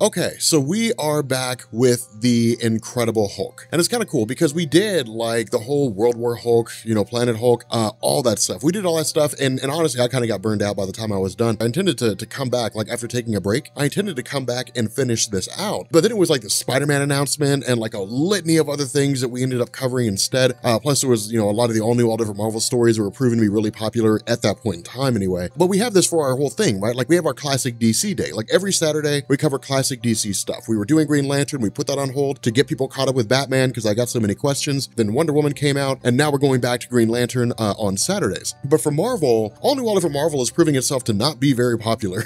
Okay, so we are back with the Incredible Hulk. And it's kind of cool because we did like the whole World War Hulk, Planet Hulk, all that stuff. We did all that stuff, and honestly, I kind of got burned out by the time I was done. I intended to come back, like after taking a break, I intended to come back and finish this out. But then it was like the Spider-Man announcement and like a litany of other things that we ended up covering instead. Plus there was, a lot of the all different Marvel stories that were proven to be really popular at that point in time anyway. But we have this for our whole thing, right? Like we have our classic DC day. Like every Saturday, we cover classic DC stuff. We were doing Green Lantern, we put that on hold to get people caught up with Batman because I got so many questions. Then Wonder Woman came out, and now we're going back to Green Lantern on Saturdays. But for Marvel, all different Marvel is proving itself to not be very popular.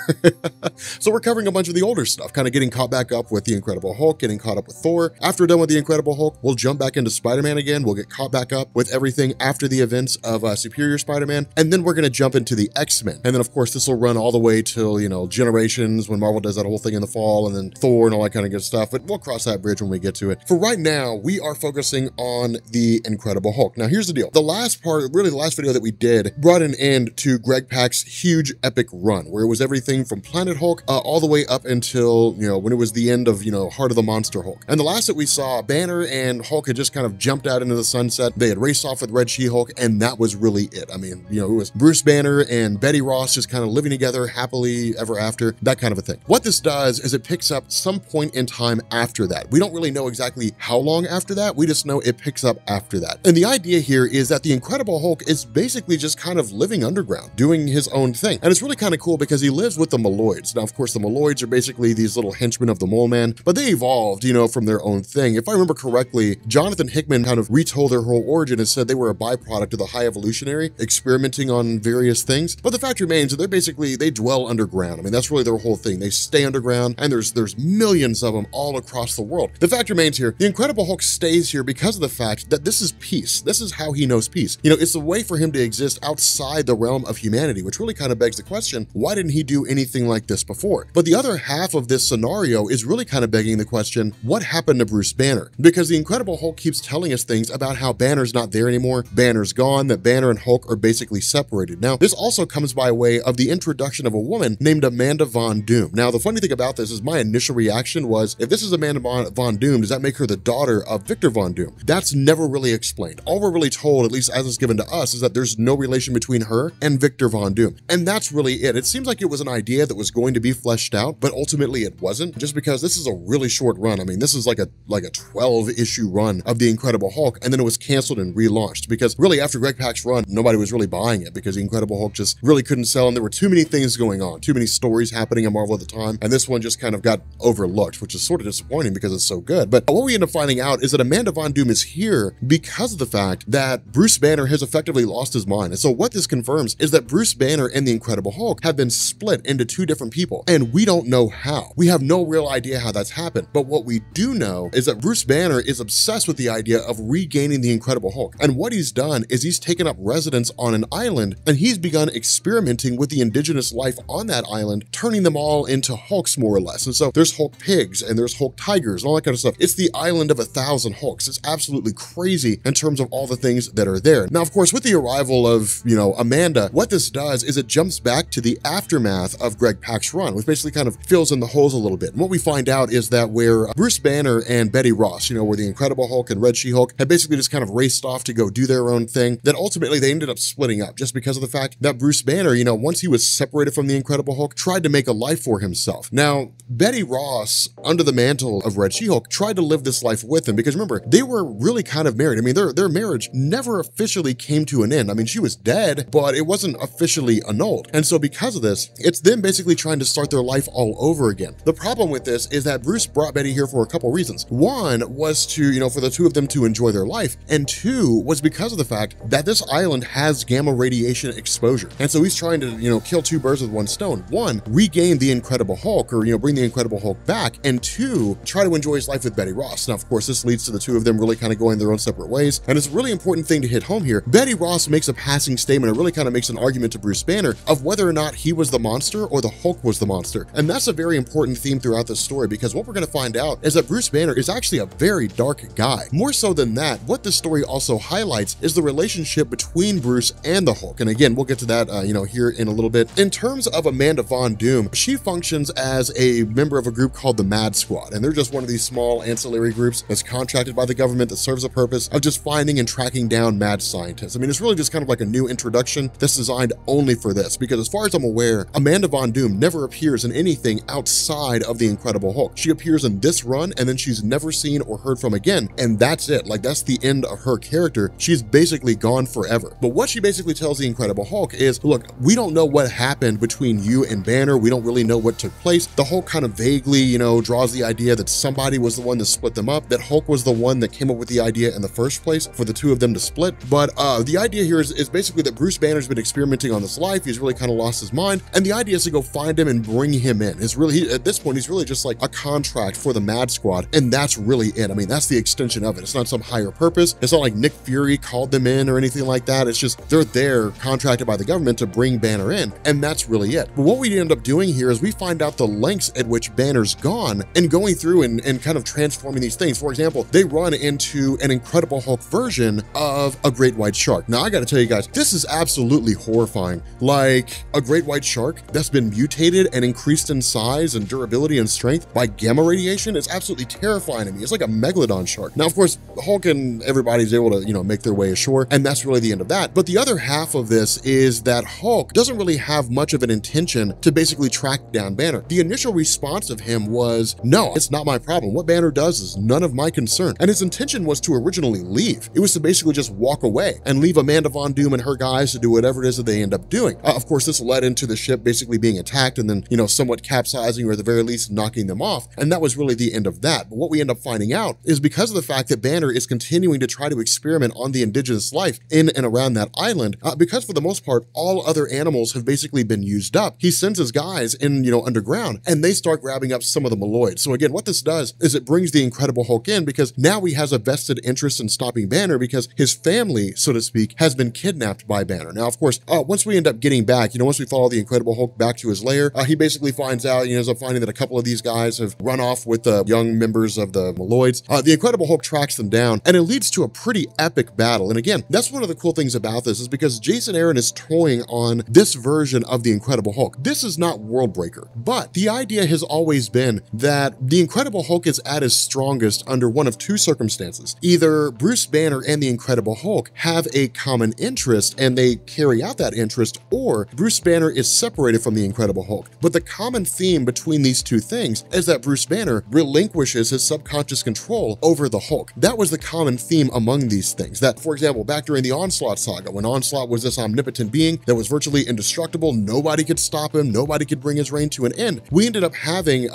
So we're covering a bunch of the older stuff, kind of getting caught back up with the Incredible Hulk, getting caught up with Thor. After we're done with the Incredible Hulk, we'll jump back into Spider-Man again. We'll get caught back up with everything after the events of Superior Spider-Man, and then we're going to jump into the X-Men. And then of course this will run all the way till, Generations, when Marvel does that whole thing in the fall, and then Thor and all that kind of good stuff, but we'll cross that bridge when we get to it. For right now, we are focusing on the Incredible Hulk. Now here's the deal. The last part, really the last video that we did, brought an end to Greg Pak's huge epic run, where it was everything from Planet Hulk all the way up until, when it was the end of, Heart of the Monster Hulk. And the last that we saw, Banner and Hulk had just kind of jumped out into the sunset. They had raced off with Red She-Hulk, and that was really it. I mean, it was Bruce Banner and Betty Ross just kind of living together happily ever after, that kind of a thing. What this does is it picks up some point in time after that. We don't really know exactly how long after that, we just know it picks up after that. And the idea here is that the Incredible Hulk is basically just kind of living underground, doing his own thing. And it's really kind of cool because he lives with the Moloids. Now, of course, the Moloids are basically these little henchmen of the Mole Man, but they evolved, from their own thing. If I remember correctly, Jonathan Hickman kind of retold their whole origin and said they were a byproduct of the High Evolutionary, experimenting on various things. But the fact remains that they dwell underground. I mean, that's really their whole thing. They stay underground, and there's millions of them all across the world. The fact remains here, the Incredible Hulk stays here because of the fact that this is peace. This is how he knows peace. It's a way for him to exist outside the realm of humanity, which really kind of begs the question, why didn't he do anything like this before? But the other half of this scenario is really kind of begging the question, what happened to Bruce Banner? Because the Incredible Hulk keeps telling us things about how Banner's not there anymore, Banner's gone, that Banner and Hulk are basically separated. Now, this also comes by way of the introduction of a woman named Amanda Von Doom. Now, the funny thing about this is my initial reaction was, if this is Amanda Von Doom, does that make her the daughter of Victor Von Doom? That's never really explained. All we're really told, at least as it's given to us, is that there's no relation between her and Victor Von Doom. And that's really it. It seems like it was an idea that was going to be fleshed out, but ultimately it wasn't, just because this is a really short run. I mean, this is like a 12-issue run of the Incredible Hulk, and then it was canceled and relaunched because really after Greg Pak's run, nobody was really buying it because the Incredible Hulk just really couldn't sell, and there were too many things going on, too many stories happening in Marvel at the time, and this one just kind of got overlooked, which is sort of disappointing because it's so good. But what we end up finding out is that Amanda Von Doom is here because of the fact that Bruce Banner has effectively lost his mind. And so what this confirms is that Bruce Banner and the Incredible Hulk have been split into two different people, and we don't know how. We have no real idea how that's happened, but what we do know is that Bruce Banner is obsessed with the idea of regaining the Incredible Hulk. And what he's done is he's taken up residence on an island, and he's begun experimenting with the indigenous life on that island, turning them all into Hulks more or less. And so there's Hulk pigs and there's Hulk tigers and all that kind of stuff. It's the island of 1,000 Hulks. It's absolutely crazy in terms of all the things that are there. Now, of course, with the arrival of, Amanda, what this does is it jumps back to the aftermath of Greg Pak's run, which basically kind of fills in the holes a little bit. And what we find out is that where Bruce Banner and Betty Ross, where the Incredible Hulk and Red She-Hulk had basically just kind of raced off to go do their own thing, that ultimately they ended up splitting up just because of the fact that Bruce Banner, once he was separated from the Incredible Hulk, tried to make a life for himself. Now, Betty Ross, under the mantle of Red She-Hulk, tried to live this life with him because remember, they were really kind of married. I mean, their marriage never officially came to an end. I mean, she was dead, but it wasn't officially annulled. And so because of this, it's them basically trying to start their life all over again. The problem with this is that Bruce brought Betty here for a couple reasons. One was to, for the two of them to enjoy their life. And two was because of the fact that this island has gamma radiation exposure. And so he's trying to, kill two birds with one stone. One, regain the Incredible Hulk, or, bring the Incredible Hulk back. And two, try to enjoy his life with Betty Ross. Now, of course, this leads to the two of them really kind of going their own separate ways. And it's a really important thing to hit home here. Betty Ross makes a passing statement, or really kind of makes an argument to Bruce Banner of whether or not he was the monster or the Hulk was the monster. And that's a very important theme throughout this story, because what we're going to find out is that Bruce Banner is actually a very dark guy. More so than that, what this story also highlights is the relationship between Bruce and the Hulk. And again, we'll get to that, here in a little bit. In terms of Amanda Von Doom, she functions as a member member of a group called the Mad Squad, and they're just one of these small ancillary groups that's contracted by the government that serves a purpose of just finding and tracking down mad scientists. I mean, it's really just kind of like a new introduction that's designed only for this, because as far as I'm aware, Amanda Von Doom never appears in anything outside of the Incredible Hulk. She appears in this run, and then she's never seen or heard from again, and that's it. Like, that's the end of her character. She's basically gone forever. But what she basically tells the Incredible Hulk is, look, we don't know what happened between you and Banner. We don't really know what took place. The Hulk kind of vaguely, you know, draws the idea that somebody was the one that split them up, that Hulk was the one that came up with the idea in the first place for the two of them to split. But the idea here is basically that Bruce Banner's been experimenting on this life. He's really kind of lost his mind, and the idea is to go find him and bring him in. It's really, at this point, he's really just like a contract for the Mad Squad, and that's really it. I mean, that's the extension of it. It's not some higher purpose. It's not like Nick Fury called them in or anything like that. It's just they're there, contracted by the government to bring Banner in, and that's really it. But what we end up doing here is we find out the lengths at which Banner's gone and going through and kind of transforming these things. For example, they run into an Incredible Hulk version of a great white shark. Now, I gotta tell you guys, this is absolutely horrifying. Like, a great white shark that's been mutated and increased in size and durability and strength by gamma radiation is absolutely terrifying to me. It's like a megalodon shark. Now, of course, Hulk and everybody's able to, you know, make their way ashore, and that's really the end of that. But the other half of this is that Hulk doesn't really have much of an intention to basically track down Banner. The initial response of him was, no, it's not my problem. What Banner does is none of my concern. And his intention was to originally leave. It was to basically just walk away and leave Amanda Von Doom and her guys to do whatever it is that they end up doing. Of course, this led into the ship basically being attacked and then, you know, somewhat capsizing, or at the very least knocking them off. And that was really the end of that. But what we end up finding out is because of the fact that Banner is continuing to try to experiment on the indigenous life in and around that island, because for the most part, all other animals have basically been used up, he sends his guys in, you know, underground, and they start grabbing up some of the Malloids. So again, what this does is it brings the Incredible Hulk in, because now he has a vested interest in stopping Banner, because his family, so to speak, has been kidnapped by Banner. Now, of course, once we end up getting back, you know, once we follow the Incredible Hulk back to his lair, he basically finds out, you know, ends up finding that a couple of these guys have run off with the young members of the Malloids. The Incredible Hulk tracks them down, and it leads to a pretty epic battle. And again, that's one of the cool things about this, is because Jason Aaron is toying on this version of the Incredible Hulk. This is not Worldbreaker, but the idea has always been that the Incredible Hulk is at his strongest under one of two circumstances. Either Bruce Banner and the Incredible Hulk have a common interest and they carry out that interest, or Bruce Banner is separated from the Incredible Hulk. But the common theme between these two things is that Bruce Banner relinquishes his subconscious control over the Hulk. That was the common theme among these things. That, for example, back during the Onslaught saga, when Onslaught was this omnipotent being that was virtually indestructible, nobody could stop him, nobody could bring his reign to an end, we ended up having, you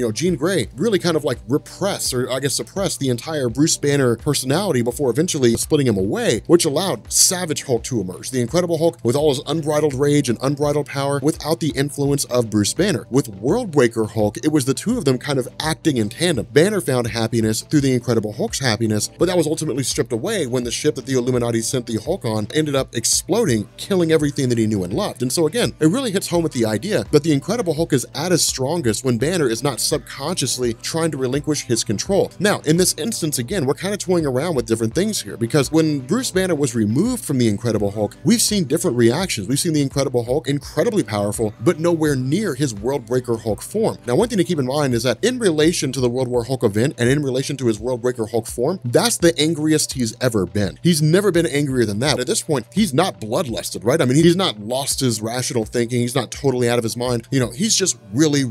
know, Jean Grey really kind of like repress, or I guess suppress, the entire Bruce Banner personality before eventually splitting him away, which allowed Savage Hulk to emerge. The Incredible Hulk with all his unbridled rage and unbridled power without the influence of Bruce Banner. With Worldbreaker Hulk, it was the two of them kind of acting in tandem. Banner found happiness through the Incredible Hulk's happiness, but that was ultimately stripped away when the ship that the Illuminati sent the Hulk on ended up exploding, killing everything that he knew and loved. And so again, it really hits home with the idea that the Incredible Hulk is at his strongest when Banner is not subconsciously trying to relinquish his control. Now, in this instance, again, we're kind of toying around with different things here, because when Bruce Banner was removed from the Incredible Hulk, we've seen different reactions. We've seen the Incredible Hulk incredibly powerful, but nowhere near his Worldbreaker Hulk form. Now, one thing to keep in mind is that in relation to the World War Hulk event and in relation to his Worldbreaker Hulk form, that's the angriest he's ever been. He's never been angrier than that. At this point, he's not bloodlusted, right? I mean, he's not lost his rational thinking. He's not totally out of his mind. You know, he's just really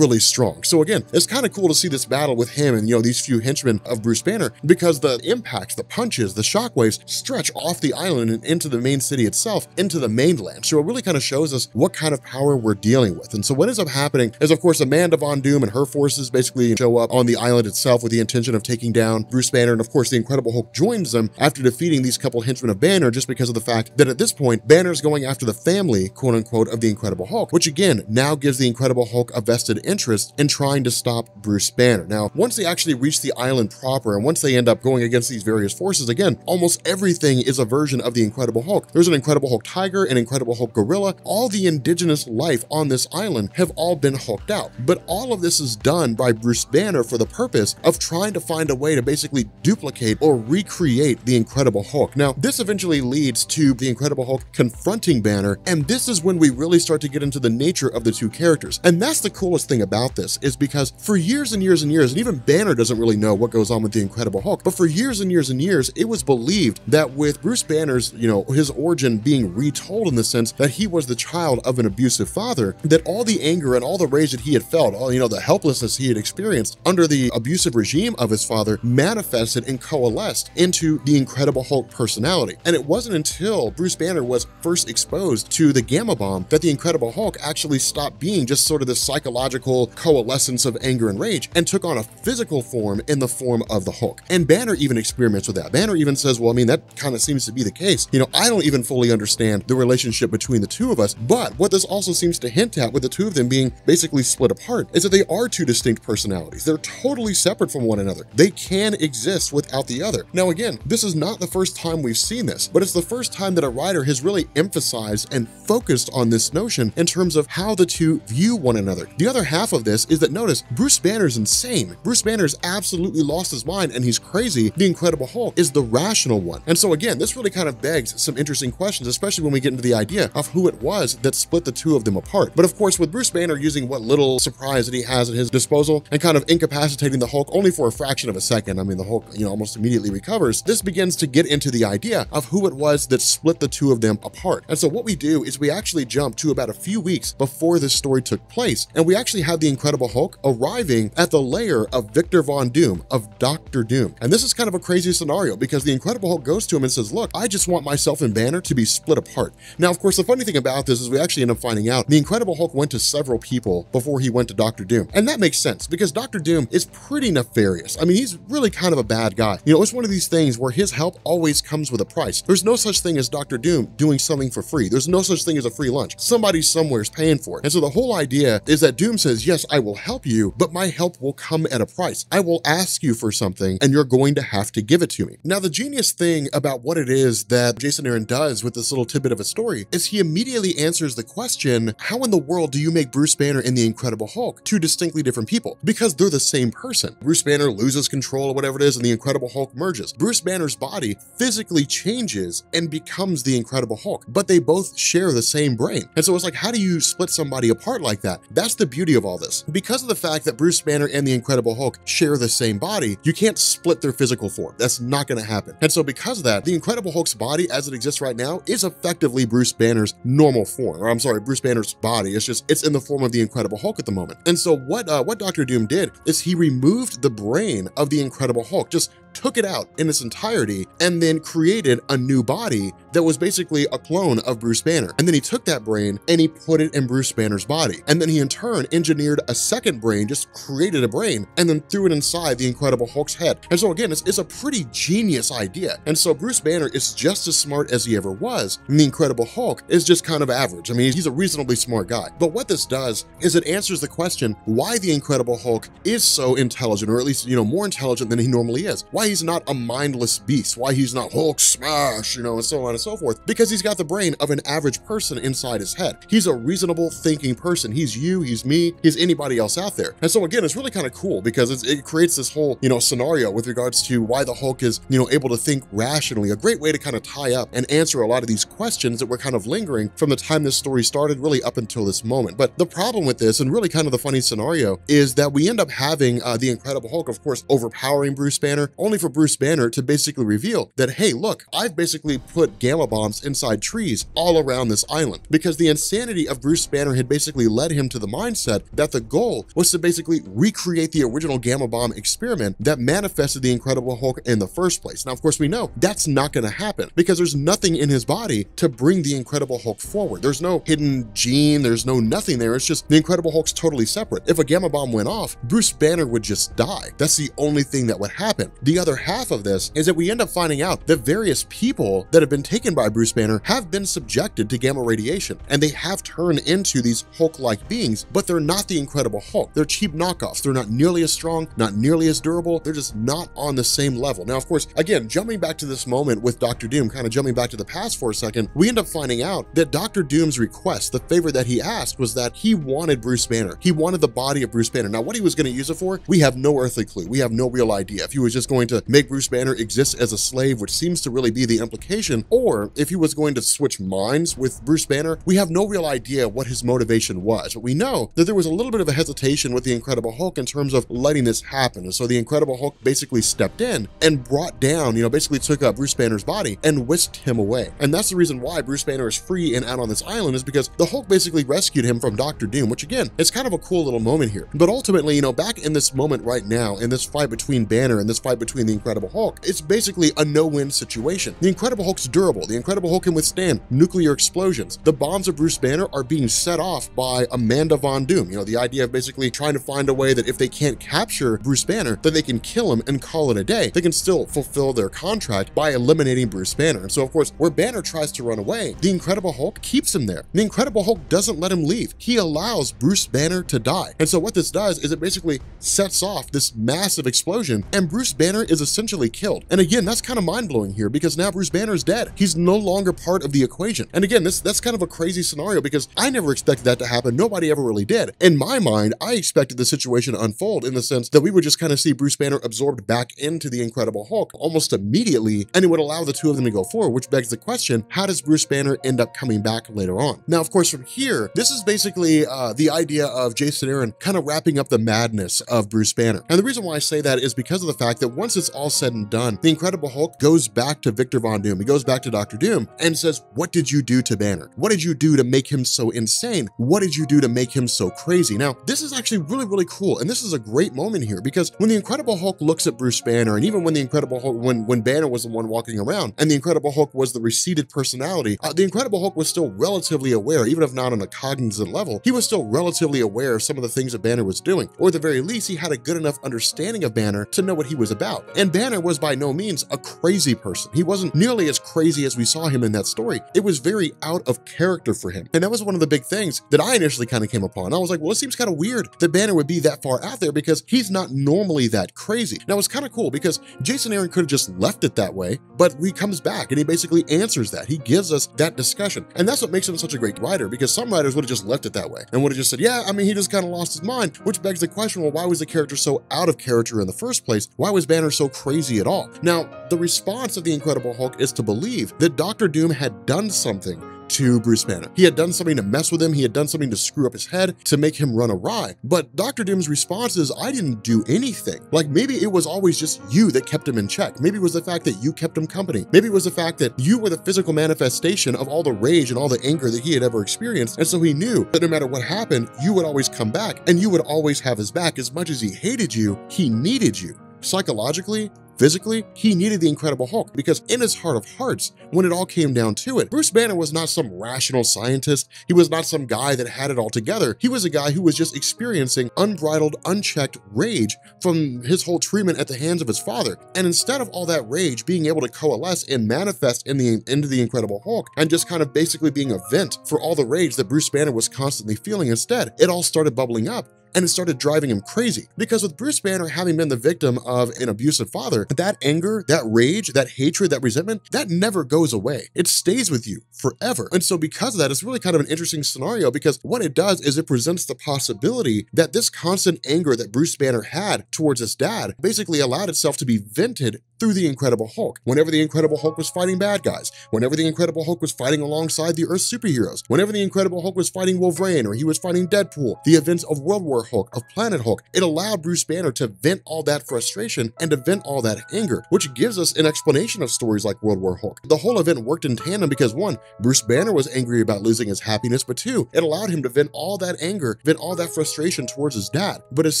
strong. So again, it's kind of cool to see this battle with him and, you know, these few henchmen of Bruce Banner, because the impacts, the punches, the shockwaves stretch off the island and into the main city itself, into the mainland. So it really kind of shows us what kind of power we're dealing with. And so what ends up happening is, of course, Amanda Von Doom and her forces basically show up on the island itself with the intention of taking down Bruce Banner. And of course, the Incredible Hulk joins them after defeating these couple henchmen of Banner, just because of the fact that at this point, Banner's going after the family, quote unquote, of the Incredible Hulk, which again, now gives the Incredible Hulk a vested interest in trying to stop Bruce Banner. Now, once they actually reach the island proper, and once they end up going against these various forces, again, almost everything is a version of the Incredible Hulk. There's an Incredible Hulk Tiger, an Incredible Hulk Gorilla. All the indigenous life on this island have all been hulked out. But all of this is done by Bruce Banner for the purpose of trying to find a way to basically duplicate or recreate the Incredible Hulk. Now, this eventually leads to the Incredible Hulk confronting Banner, and this is when we really start to get into the nature of the two characters. And that's the coolest thing about this is because for years and years and years, and even Banner doesn't really know what goes on with the Incredible Hulk, but for years and years and years, it was believed that with Bruce Banner's, his origin being retold in the sense that he was the child of an abusive father, that all the anger and all the rage that he had felt, all, the helplessness he had experienced under the abusive regime of his father manifested and coalesced into the Incredible Hulk personality. And it wasn't until Bruce Banner was first exposed to the Gamma Bomb that the Incredible Hulk actually stopped being just sort of this psychological coalescence of anger and rage and took on a physical form in the form of the Hulk. And Banner even experiments with that. Banner even says, well, I mean, that kind of seems to be the case. I don't even fully understand the relationship between the two of us, but what this also seems to hint at with the two of them being basically split apart is that they are two distinct personalities. They're totally separate from one another. They can exist without the other. Now, again, this is not the first time we've seen this, but it's the first time that a writer has really emphasized and focused on this notion in terms of how the two view one another. The other half of this is that, notice, Bruce Banner's insane. Bruce Banner's absolutely lost his mind and he's crazy. The Incredible Hulk is the rational one. And so again, this really kind of begs some interesting questions, especially when we get into the idea of who it was that split the two of them apart. But of course, with Bruce Banner using what little surprise that he has at his disposal and kind of incapacitating the Hulk only for a fraction of a second, I mean, the Hulk, almost immediately recovers, this begins to get into the idea of who it was that split the two of them apart. And so what we do is we actually jump to about a few weeks before this story took place, and we actually have the Incredible Hulk arriving at the lair of Victor Von Doom, of Dr. Doom. And this is kind of a crazy scenario because the Incredible Hulk goes to him and says, look, I just want myself and Banner to be split apart. Now, of course, the funny thing about this is we actually end up finding out the Incredible Hulk went to several people before he went to Dr. Doom. And that makes sense because Dr. Doom is pretty nefarious. I mean, he's really kind of a bad guy. It's one of these things where his help always comes with a price. There's no such thing as Dr. Doom doing something for free. There's no such thing as a free lunch. Somebody somewhere is paying for it. And so the whole idea is that Doom says, yes, I will help you, but my help will come at a price. I will ask you for something and you're going to have to give it to me. Now, the genius thing about what it is that Jason Aaron does with this little tidbit of a story is he immediately answers the question, how in the world do you make Bruce Banner and the Incredible Hulk two distinctly different people? Because they're the same person. Bruce Banner loses control or whatever it is and the Incredible Hulk merges. Bruce Banner's body physically changes and becomes the Incredible Hulk, but they both share the same brain. And so it's like, how do you split somebody apart like that? That's the beauty of all this. Because of the fact that Bruce Banner and the Incredible Hulk share the same body, you can't split their physical form. That's not going to happen. And so because of that, the Incredible Hulk's body as it exists right now is effectively Bruce Banner's normal form, or I'm sorry, Bruce Banner's body. It's in the form of the Incredible Hulk at the moment. And so what Dr. Doom did is he removed the brain of the Incredible Hulk, just took it out in its entirety, and then created a new body that was basically a clone of Bruce Banner. And then he took that brain and he put it in Bruce Banner's body. And then he in turn engineered a second brain, just created a brain, and then threw it inside the Incredible Hulk's head. And so again, it's a pretty genius idea. And so Bruce Banner is just as smart as he ever was, and the Incredible Hulk is just kind of average. I mean, he's a reasonably smart guy. But what this does is it answers the question why the Incredible Hulk is so intelligent, or at least, more intelligent than he normally is. Why he's not a mindless beast, why he's not Hulk smash, and so on and so forth, because he's got the brain of an average person inside his head. He's a reasonable thinking person. He's you, he's me, he's anybody else out there. And so again, it's really kind of cool because it creates this whole, scenario with regards to why the Hulk is, able to think rationally, a great way to kind of tie up and answer a lot of these questions that were kind of lingering from the time this story started really up until this moment. But the problem with this, and really kind of the funny scenario, is that we end up having the Incredible Hulk, of course, overpowering Bruce Banner, only for Bruce Banner to basically reveal that, hey, look, I've basically put gamma bombs inside trees all around this island, because the insanity of Bruce Banner had basically led him to the mindset that the goal was to basically recreate the original gamma bomb experiment that manifested the Incredible Hulk in the first place. Now, of course, we know that's not going to happen because there's nothing in his body to bring the Incredible Hulk forward. There's no hidden gene, there's no nothing there. It's just the Incredible Hulk's totally separate. If a gamma bomb went off, Bruce Banner would just die. That's the only thing that would happen. The other half of this is that we end up finding out that various people that have been taken by Bruce Banner have been subjected to gamma radiation, and they have turned into these Hulk-like beings, but they're not the Incredible Hulk. They're cheap knockoffs. They're not nearly as strong, not nearly as durable. They're just not on the same level. Now, of course, again, jumping back to this moment with Dr. Doom, kind of jumping back to the past for a second, we end up finding out that Dr. Doom's request, the favor that he asked, was that he wanted Bruce Banner. He wanted the body of Bruce Banner. Now, what he was going to use it for, we have no earthly clue. We have no real idea. If he was just going to make Bruce Banner exist as a slave, which seems to really be the implication, or if he was going to switch minds with Bruce Banner. We have no real idea what his motivation was, but we know that there was a little bit of a hesitation with the Incredible Hulk in terms of letting this happen. And so the Incredible Hulk basically stepped in and brought down, basically took up Bruce Banner's body and whisked him away. And that's the reason why Bruce Banner is free and out on this island, is because the Hulk basically rescued him from Doctor Doom, which again, is kind of a cool little moment here. But ultimately, back in this moment right now, in this fight between Banner and this fight between the Incredible Hulk, it's basically a no-win situation. The Incredible Hulk's durable. The Incredible Hulk can withstand nuclear explosions. The bombs of Bruce Banner are being set off by Amanda Von Doom. The idea of basically trying to find a way that if they can't capture Bruce Banner, then they can kill him and call it a day. They can still fulfill their contract by eliminating Bruce Banner. And so, of course, where Banner tries to run away, the Incredible Hulk keeps him there. The Incredible Hulk doesn't let him leave. He allows Bruce Banner to die. And so what this does is it basically sets off this massive explosion, and Bruce Banner is essentially killed. And again, that's kind of mind-blowing here, because now Bruce Banner is dead. He's no longer part of the equation. And again, that's kind of a crazy scenario, because I never expected that to happen. Nobody ever really did. In my mind, I expected the situation to unfold in the sense that we would just kind of see Bruce Banner absorbed back into the Incredible Hulk almost immediately, and it would allow the two of them to go forward, which begs the question, how does Bruce Banner end up coming back later on? Now, of course, from here, this is basically the idea of Jason Aaron kind of wrapping up the madness of Bruce Banner. And the reason why I say that is because of the fact that once it's all said and done, the Incredible Hulk goes back to Victor Von Doom. He goes back to Dr. Doom and says, what did you do to Banner? What did you do to make him so insane? What did you do to make him so crazy? Now, this is actually really, really cool. And this is a great moment here, because when the Incredible Hulk looks at Bruce Banner, and even when the Incredible Hulk, when Banner was the one walking around and the Incredible Hulk was the receded personality, the Incredible Hulk was still relatively aware, even if not on a cognizant level, he was still relatively aware of some of the things that Banner was doing, or at the very least, he had a good enough understanding of Banner to know what he was about. And Banner was by no means a crazy person. He wasn't nearly as crazy as we saw him in that story. It was very out of character for him. And that was one of the big things that I initially kind of came upon. I was like, well, it seems kind of weird that Banner would be that far out there, because he's not normally that crazy. Now, it's kind of cool because Jason Aaron could have just left it that way, but he comes back and he basically answers that. He gives us that discussion. And that's what makes him such a great writer, because some writers would have just left it that way and would have just said, yeah, I mean, he just kind of lost his mind, which begs the question, well, why was the character so out of character in the first place? Why was Banner so crazy at all? Now, the response of the Incredible Hulk is to believe that Dr. Doom had done something to Bruce Banner. He had done something to mess with him. He had done something to screw up his head, to make him run awry. But Dr. Doom's response is, I didn't do anything. Like, maybe it was always just you that kept him in check. Maybe it was the fact that you kept him company. Maybe it was the fact that you were the physical manifestation of all the rage and all the anger that he had ever experienced. And so he knew that no matter what happened, you would always come back, and you would always have his back. As much as he hated you, he needed you. Psychologically, physically, he needed the Incredible Hulk, because in his heart of hearts, when it all came down to it, Bruce Banner was not some rational scientist. He was not some guy that had it all together. He was a guy who was just experiencing unbridled, unchecked rage from his whole treatment at the hands of his father. And instead of all that rage being able to coalesce and manifest into the Incredible Hulk, and just kind of basically being a vent for all the rage that Bruce Banner was constantly feeling, instead, it all started bubbling up. And it started driving him crazy, because with Bruce Banner having been the victim of an abusive father, that anger, that rage, that hatred, that resentment, that never goes away. It stays with you forever. And so because of that, it's really kind of an interesting scenario, because what it does is it presents the possibility that this constant anger that Bruce Banner had towards his dad basically allowed itself to be vented through the Incredible Hulk. Whenever the Incredible Hulk was fighting bad guys, whenever the Incredible Hulk was fighting alongside the Earth superheroes, whenever the Incredible Hulk was fighting Wolverine, or he was fighting Deadpool, the events of World War Hulk, of Planet Hulk, it allowed Bruce Banner to vent all that frustration and to vent all that anger, which gives us an explanation of stories like World War Hulk. The whole event worked in tandem because, one, Bruce Banner was angry about losing his happiness, but two, it allowed him to vent all that anger, vent all that frustration towards his dad. But as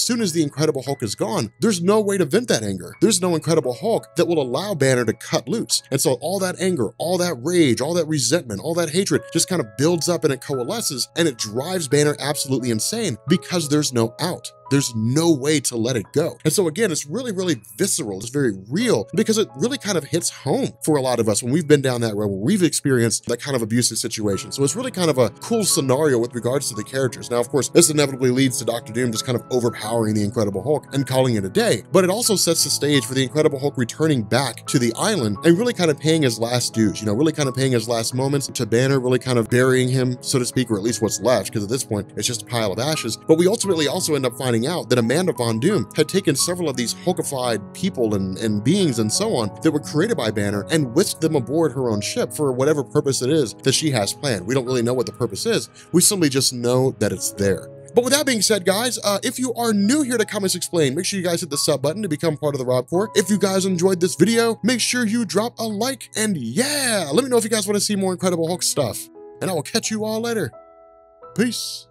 soon as the Incredible Hulk is gone, there's no way to vent that anger. There's no Incredible Hulk that will allow Banner to cut loose. And so all that anger, all that rage, all that resentment, all that hatred just kind of builds up and it coalesces, and it drives Banner absolutely insane, because there's no out. There's no way to let it go. And so again, it's really, really visceral. It's very real, because it really kind of hits home for a lot of us when we've been down that road, where we've experienced that kind of abusive situation. So it's really kind of a cool scenario with regards to the characters. Now, of course, this inevitably leads to Dr. Doom just kind of overpowering the Incredible Hulk and calling it a day, but it also sets the stage for the Incredible Hulk returning back to the island and really kind of paying his last dues, really kind of paying his last moments to Banner, really kind of burying him, so to speak, or at least what's left, because at this point, it's just a pile of ashes. But we ultimately also end up finding finding out that Amanda Von Doom had taken several of these Hulkified people and beings and so on that were created by Banner and whisked them aboard her own ship for whatever purpose it is that she has planned. We don't really know what the purpose is. We simply just know that it's there. But with that being said, guys, if you are new here to Comics Explained, make sure you guys hit the sub button to become part of the Rob Corps. If you guys enjoyed this video, make sure you drop a like, and yeah, let me know if you guys want to see more Incredible Hulk stuff. And I will catch you all later. Peace.